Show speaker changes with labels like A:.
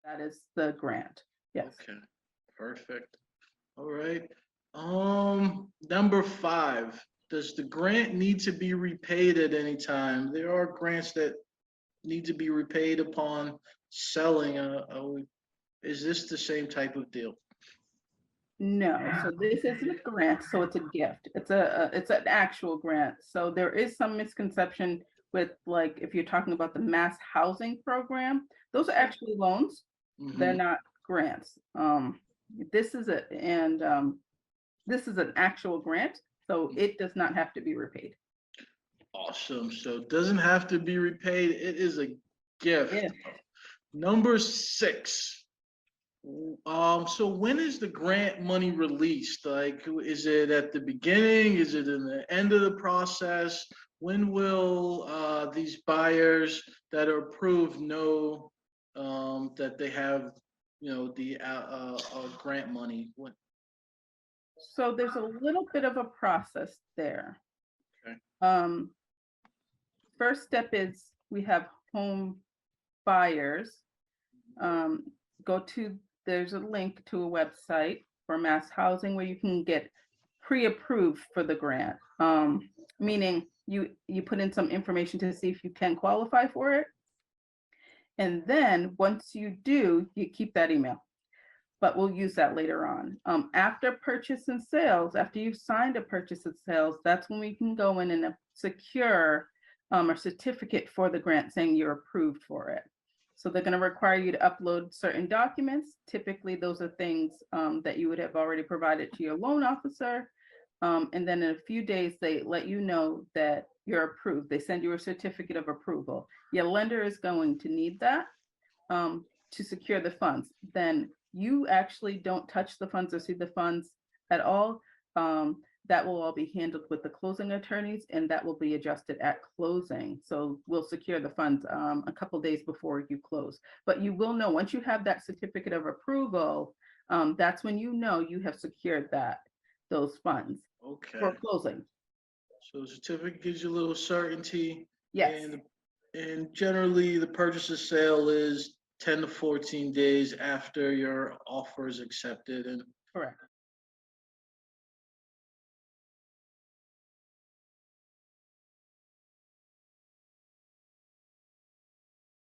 A: That is the grant. Yes.
B: Okay, perfect. All right. Number 5, does the grant need to be repaid at any time? There are grants that need to be repaid upon selling. Is this the same type of deal?
A: No, so this isn't a grant, so it's a gift. It's an actual grant. So there is some misconception with, like, if you're talking about the mass housing program, those are actually loans. They're
B: Hmm.
A: not grants. This is this is an actual grant, so it does not have to be repaid.
B: Awesome. So it doesn't have to be repaid. It is a gift.
A: Yeah.
B: Number 6. So when is the grant money released? Like, is it at the beginning? Is it in the end of the process? When will these buyers that are approved know that they have, the grant money? What?
A: So there's a little bit of a process there.
B: Okay.
A: First step is we have home buyers. There's a link to a website for mass housing where you can get pre-approved for the grant. Meaning you put in some information to see if you can qualify for it. And then once you do, you keep that email. But we'll use that later on. After purchase and sales, after you've signed a purchase and sales, that's when we can go in and secure a certificate for the grant saying you're approved for it. So they're going to require you to upload certain documents. Typically, those are things that you would have already provided to your loan officer. And then in a few days, they let you know that you're approved. They send you a certificate of approval. Your lender is going to need that to secure the funds. Then you actually don't touch the funds or see the funds at all. That will all be handled with the closing attorneys, and that will be adjusted at closing. So we'll secure the funds a couple days before you close. But you will know once you have that certificate of approval, that's when you know you have secured those funds for
B: Okay.
A: closing.
B: So the certificate gives you a little certainty,
A: Yes,
B: and generally the purchase or sale is 10 to 14 days after your offer is accepted. And
A: correct.